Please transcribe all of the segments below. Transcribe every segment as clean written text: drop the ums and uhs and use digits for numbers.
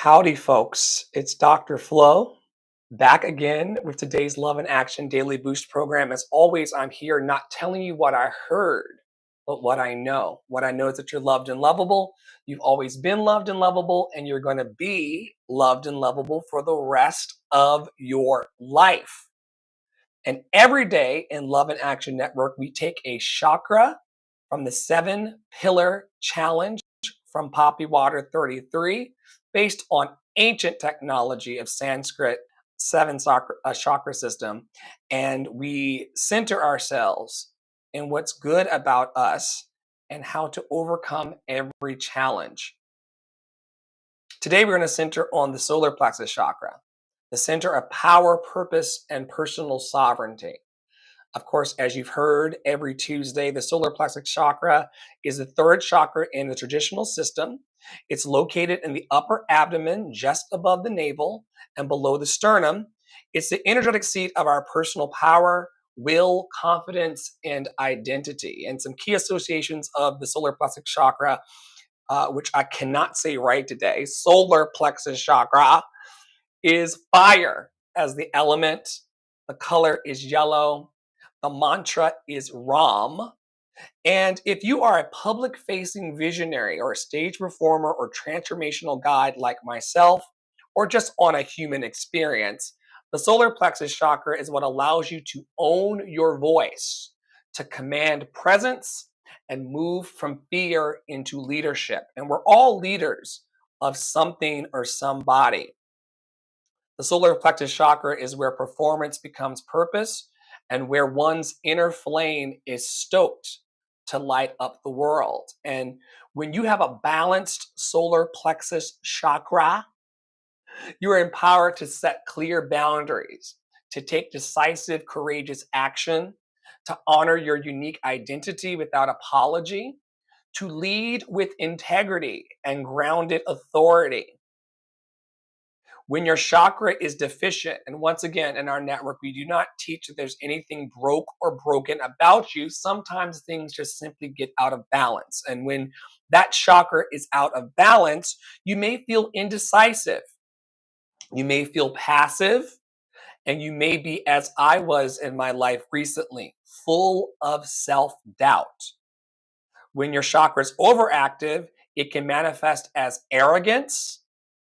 Howdy, folks. It's Dr. Flo back again with today's Love and Action Daily Boost program. As always, I'm here not telling you what I heard, but what I know. What I know is that you're loved and lovable. You've always been loved and lovable, and you're going to be loved and lovable for the rest of your life. And every day in Love and Action Network, we take a chakra from the 7 Pillar Challenge from Poppy Water 33, based on ancient technology of Sanskrit chakra system. And we center ourselves in what's good about us and how to overcome every challenge. Today, we're going to center on the solar plexus chakra, the center of power, purpose, and personal sovereignty. Of course, as you've heard every Tuesday, the solar plexus chakra is the third chakra in the traditional system. It's located in the upper abdomen, just above the navel and below the sternum. It's the energetic seat of our personal power, will, confidence, and identity. And some key associations of the solar plexus chakra, which I cannot say right today, solar plexus chakra, is fire as the element. The color is yellow. The mantra is Ram. And if you are a public facing visionary or a stage performer or transformational guide like myself, or just on a human experience, the solar plexus chakra is what allows you to own your voice, to command presence, and move from fear into leadership. And we're all leaders of something or somebody. The solar plexus chakra is where performance becomes purpose and where one's inner flame is stoked to light up the world. And when you have a balanced solar plexus chakra, you are empowered to set clear boundaries, to take decisive, courageous action, to honor your unique identity without apology, to lead with integrity and grounded authority. When your chakra is deficient, and once again, in our network, we do not teach that there's anything broke or broken about you. Sometimes things just simply get out of balance. And when that chakra is out of balance, you may feel indecisive. You may feel passive, and you may be, as I was in my life recently, full of self doubt. When your chakra is overactive, it can manifest as arrogance,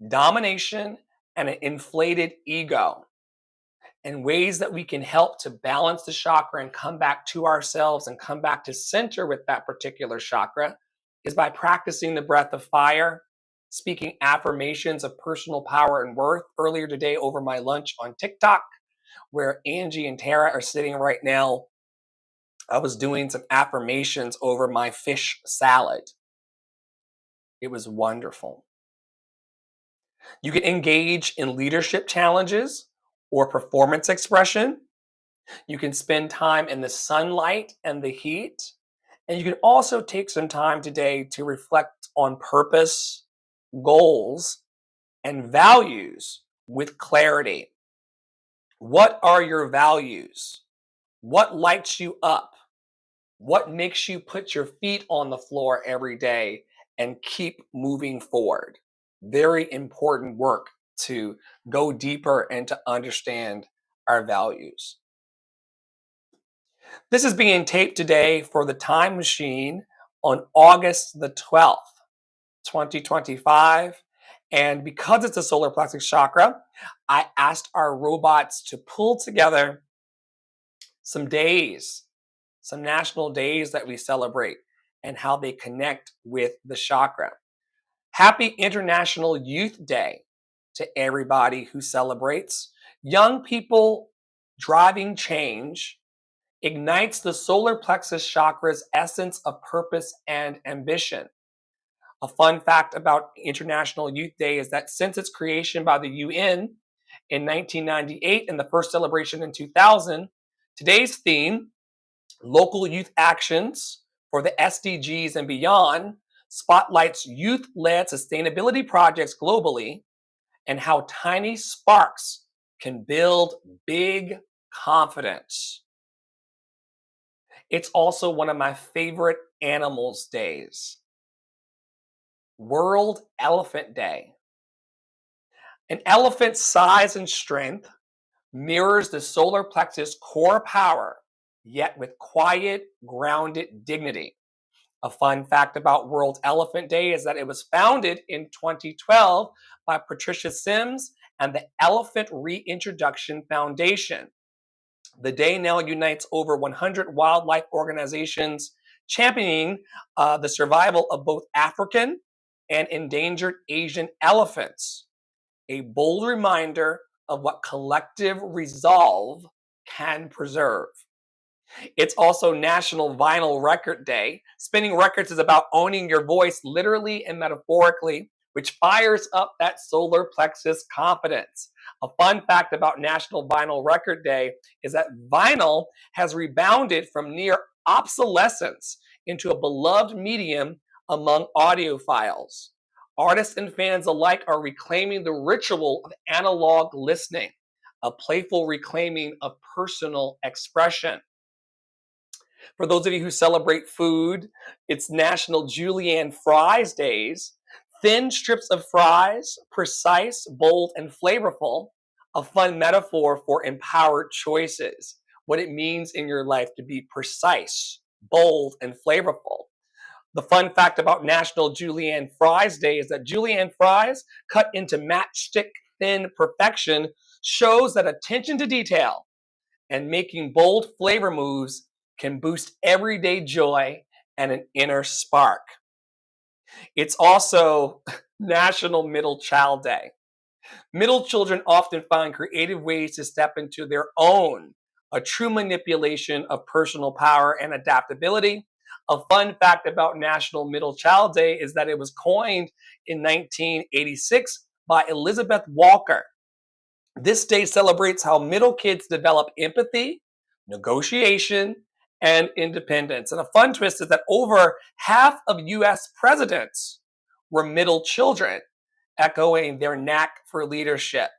domination, and an inflated ego. And ways that we can help to balance the chakra and come back to ourselves and come back to center with that particular chakra is by practicing the breath of fire, speaking affirmations of personal power and worth. Earlier today, over my lunch on TikTok, where Angie and Tara are sitting right now, I was doing some affirmations over my fish salad. It was wonderful. You can engage in leadership challenges or performance expression. You can spend time in the sunlight and the heat. And you can also take some time today to reflect on purpose, goals, and values with clarity. What are your values? What lights you up? What makes you put your feet on the floor every day and keep moving forward? Very important work to go deeper and to understand our values. This is being taped today for the Time Machine on August the 12th, 2025. And because it's a solar plexus chakra, I asked our robots to pull together some days, some national days that we celebrate and how they connect with the chakra. Happy International Youth Day to everybody who celebrates. Young people driving change ignites the solar plexus chakra's essence of purpose and ambition. A fun fact about International Youth Day is that since its creation by the UN in 1998 and the first celebration in 2000, today's theme, local youth actions for the SDGs and beyond, spotlights youth-led sustainability projects globally and how tiny sparks can build big confidence. It's also one of my favorite animals days. World Elephant Day. An elephant's size and strength mirrors the solar plexus core power, yet with quiet, grounded dignity. A fun fact about World Elephant Day is that it was founded in 2012 by Patricia Sims and the Elephant Reintroduction Foundation. The day now unites over 100 wildlife organizations championing the survival of both African and endangered Asian elephants, a bold reminder of what collective resolve can preserve. It's also National Vinyl Record Day. Spinning records is about owning your voice literally and metaphorically, which fires up that solar plexus confidence. A fun fact about National Vinyl Record Day is that vinyl has rebounded from near obsolescence into a beloved medium among audiophiles. Artists and fans alike are reclaiming the ritual of analog listening, a playful reclaiming of personal expression. For those of you who celebrate food, it's National Julienne Fries Days. Thin strips of fries, precise, bold, and flavorful, a fun metaphor for empowered choices, what it means in your life to be precise, bold, and flavorful. The fun fact about National Julienne Fries Day is that julienne fries, cut into matchstick thin perfection, shows that attention to detail and making bold flavor moves can boost everyday joy and an inner spark. It's also National Middle Child Day. Middle children often find creative ways to step into their own, a true manipulation of personal power and adaptability. A fun fact about National Middle Child Day is that it was coined in 1986 by Elizabeth Walker. This day celebrates how middle kids develop empathy, negotiation, and independence. And a fun twist is that over half of US presidents were middle children, echoing their knack for leadership.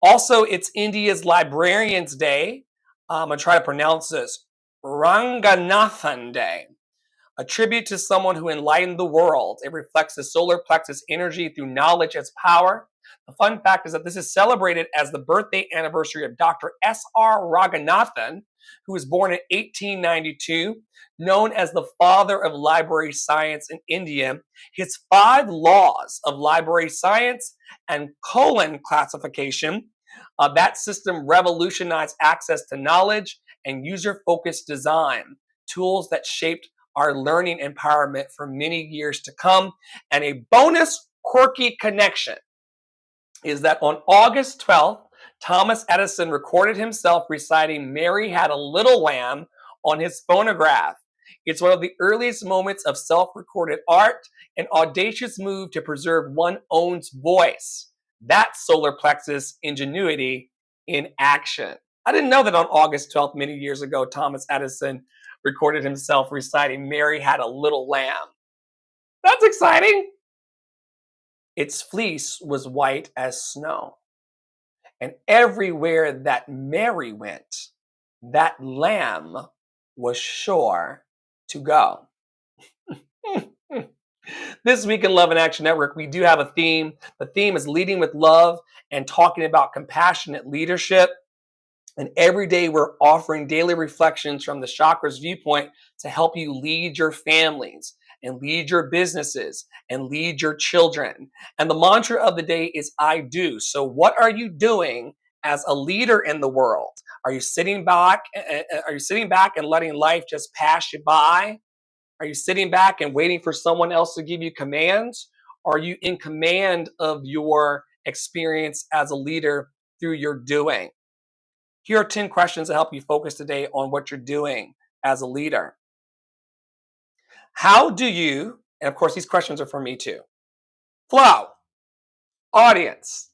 Also, it's India's Librarians Day. I'm going to try to pronounce this Ranganathan Day, a tribute to someone who enlightened the world. It reflects the solar plexus energy through knowledge as power. The fun fact is that this is celebrated as the birthday anniversary of Dr. S.R. Ranganathan, who was born in 1892, known as the father of library science in India. His 5 laws of library science and colon classification, that system revolutionized access to knowledge and user-focused design, tools that shaped our learning empowerment for many years to come. And a bonus quirky connection is that on August 12th, Thomas Edison recorded himself reciting Mary Had a Little Lamb on his phonograph. It's one of the earliest moments of self-recorded art, an audacious move to preserve one's own voice. That's solar plexus ingenuity in action. I didn't know that on August 12th, many years ago, Thomas Edison recorded himself reciting Mary Had a Little Lamb. That's exciting. Its fleece was white as snow. And everywhere that Mary went, that lamb was sure to go. This week in Love in Action Network, we do have a theme. The theme is leading with love and talking about compassionate leadership. And every day we're offering daily reflections from the chakra's viewpoint to help you lead your families and lead your businesses and lead your children. And the mantra of the day is I do. So what are you doing as a leader in the world? Are you sitting back? Are you sitting back and letting life just pass you by? Are you sitting back and waiting for someone else to give you commands? Are you in command of your experience as a leader through your doing? Here are 10 questions to help you focus today on what you're doing as a leader. How do you, and of course these questions are for me too, Flo, audience,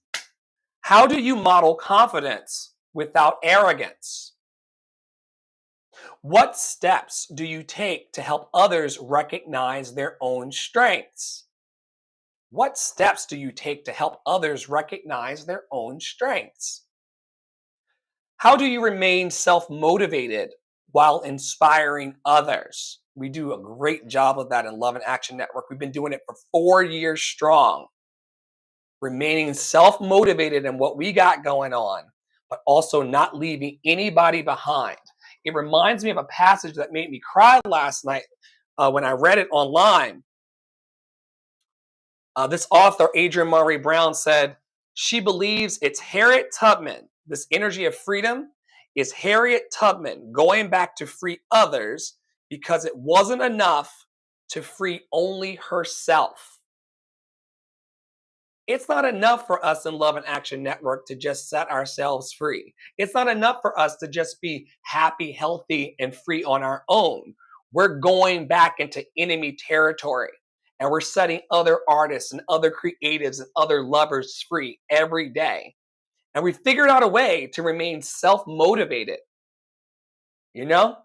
how do you model confidence without arrogance? What steps do you take to help others recognize their own strengths? What steps do you take to help others recognize their own strengths? How do you remain self-motivated while inspiring others? We do a great job of that in Love in Action Network. We've been doing it for 4 years strong. remaining self-motivated in what we got going on, but also not leaving anybody behind. It reminds me of a passage that made me cry last night when I read it online. This author, Adrienne Maree Brown, said she believes it's Harriet Tubman. This energy of freedom is Harriet Tubman going back to free others because it wasn't enough to free only herself. It's not enough for us in Love and Action Network to just set ourselves free. It's not enough for us to just be happy, healthy, and free on our own. We're going back into enemy territory, and we're setting other artists and other creatives and other lovers free every day. And we figured out a way to remain self-motivated,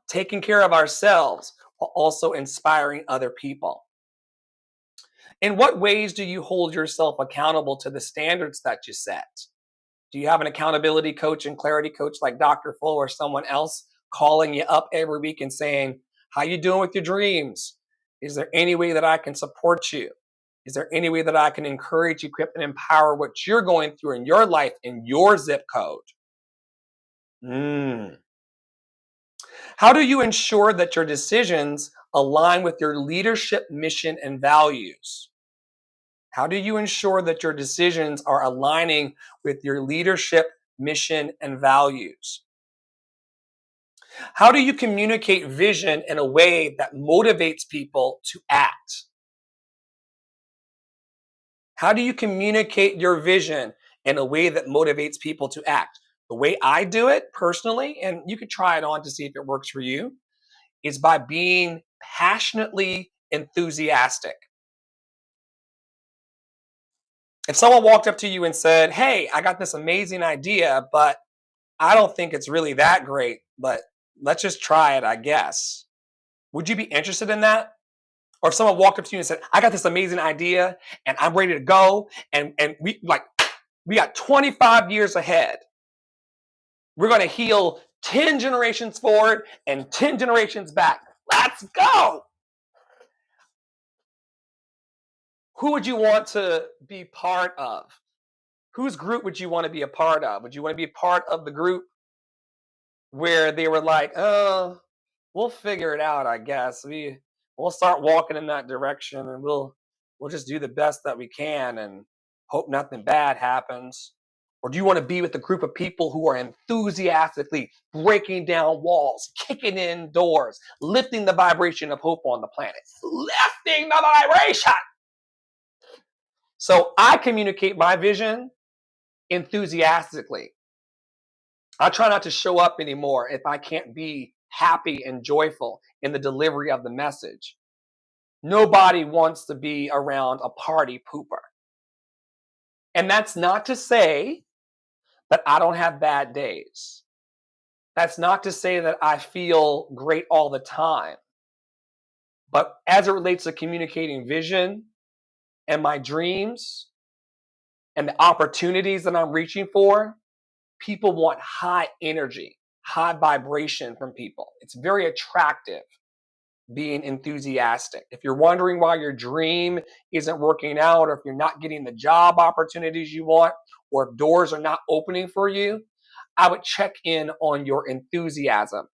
taking care of ourselves while also inspiring other people. In what ways do you hold yourself accountable to the standards that you set? Do you have an accountability coach and clarity coach like Dr. Full or someone else calling you up every week and saying, how you doing with your dreams? Is there any way that I can support you? Is there any way that I can encourage, equip, and empower what you're going through in your life, in your zip code? How do you ensure that your decisions align with your leadership mission and values? How do you ensure that your decisions are aligning with your leadership mission and values? How do you communicate vision in a way that motivates people to act? How do you communicate your vision in a way that motivates people to act? The way I do it personally, and you could try it on to see if it works for you, is by being passionately enthusiastic. If someone walked up to you and said, hey, I got this amazing idea, but I don't think it's really that great, but let's just try it, I guess. Would you be interested in that? Or if someone walked up to you and said, I got this amazing idea and I'm ready to go, and we got 25 years ahead. We're going to heal 10 generations forward and 10 generations back. Let's go. Who would you want to be part of? Whose group would you want to be a part of? Would you want to be a part of the group where they were like, oh, we'll figure it out, I guess. We'll start walking in that direction and we'll just do the best that we can and hope nothing bad happens? Or do you want to be with a group of people who are enthusiastically breaking down walls, kicking in doors, lifting the vibration of hope on the planet? Lifting the vibration! So I communicate my vision enthusiastically. I try not to show up anymore if I can't be happy and joyful in the delivery of the message. Nobody wants to be around a party pooper. And that's not to say that I don't have bad days. That's not to say that I feel great all the time. But as it relates to communicating vision and my dreams and the opportunities that I'm reaching for, people want high energy, high vibration from people. It's very attractive being enthusiastic. If you're wondering why your dream isn't working out, or if you're not getting the job opportunities you want, or if doors are not opening for you, I would check in on your enthusiasm.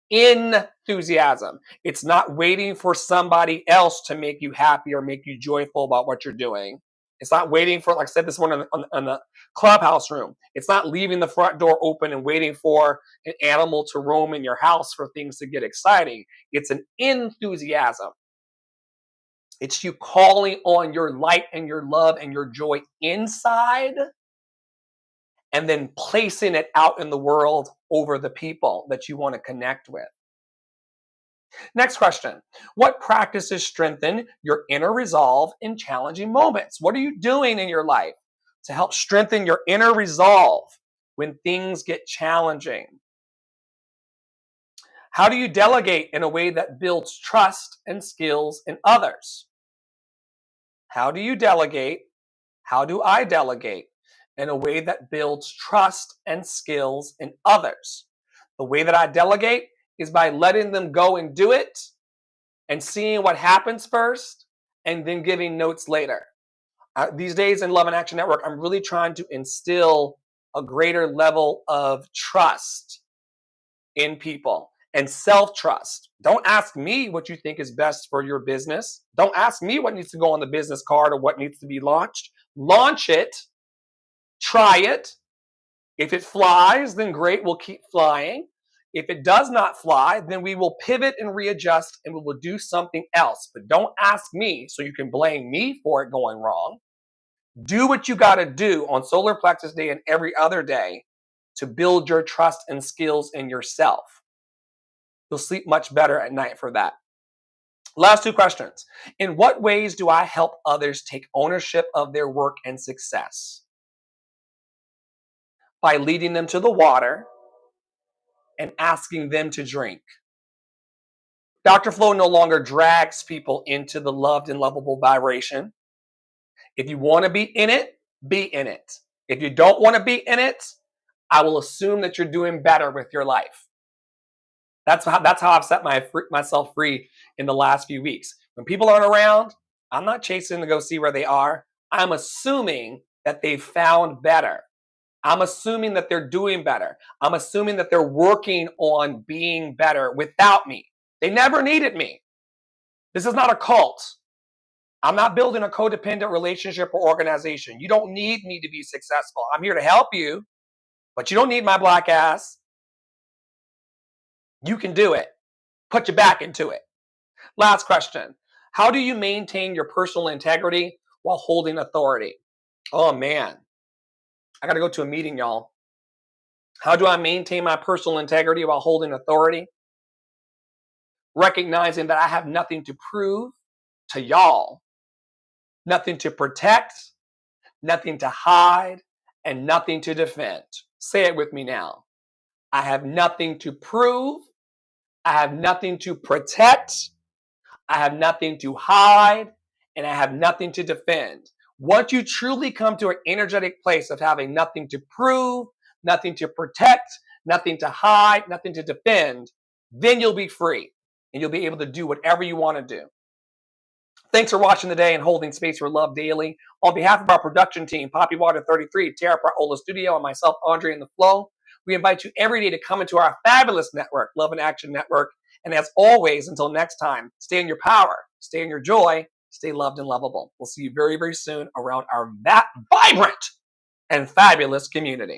Enthusiasm. It's not waiting for somebody else to make you happy or make you joyful about what you're doing. It's not waiting for, like I said this morning on the clubhouse room. It's not leaving the front door open and waiting for an animal to roam in your house for things to get exciting. It's an enthusiasm. It's you calling on your light and your love and your joy inside and then placing it out in the world over the people that you want to connect with. Next question. What practices strengthen your inner resolve in challenging moments? What are you doing in your life to help strengthen your inner resolve when things get challenging? How do you delegate in a way that builds trust and skills in others? How do you delegate? How do I delegate in a way that builds trust and skills in others? The way that I delegate is by letting them go and do it and seeing what happens first and then giving notes later. These days in Love and Action Network, I'm really trying to instill a greater level of trust in people and self-trust. Don't ask me what you think is best for your business. Don't ask me what needs to go on the business card or what needs to be launched. Launch it, try it. If it flies, then great, we'll keep flying. If it does not fly, then we will pivot and readjust and we will do something else. But don't ask me so you can blame me for it going wrong. Do what you got to do on Solar Plexus Day and every other day to build your trust and skills in yourself. You'll sleep much better at night for that. Last two questions. In what ways do I help others take ownership of their work and success? By leading them to the water and asking them to drink. Dr. Flow no longer drags people into the loved and lovable vibration. If you want to be in it, be in it. If you don't want to be in it, I will assume that you're doing better with your life. That's how I've set myself free in the last few weeks. When people aren't around, I'm not chasing to go see where they are. I'm assuming that they've found better. I'm assuming that they're doing better. I'm assuming that they're working on being better without me. They never needed me. This is not a cult. I'm not building a codependent relationship or organization. You don't need me to be successful. I'm here to help you, but you don't need my black ass. You can do it. Put your back into it. Last question. How do you maintain your personal integrity while holding authority? Oh man, I got to go to a meeting, y'all. How do I maintain my personal integrity while holding authority? Recognizing that I have nothing to prove to y'all, nothing to protect, nothing to hide, and nothing to defend. Say it with me now. I have nothing to prove. I have nothing to protect. I have nothing to hide, and I have nothing to defend. Once you truly come to an energetic place of having nothing to prove, nothing to protect, nothing to hide, nothing to defend, then you'll be free and you'll be able to do whatever you want to do. Thanks for watching today and holding space for love daily. On behalf of our production team, Poppy Water 33, Tara Ola Studio, and myself, Andre in the Flow, we invite you every day to come into our fabulous network, Love and Action Network. And as always, until next time, stay in your power, stay in your joy, stay loved and lovable. We'll see you very, very soon around our vibrant and fabulous community.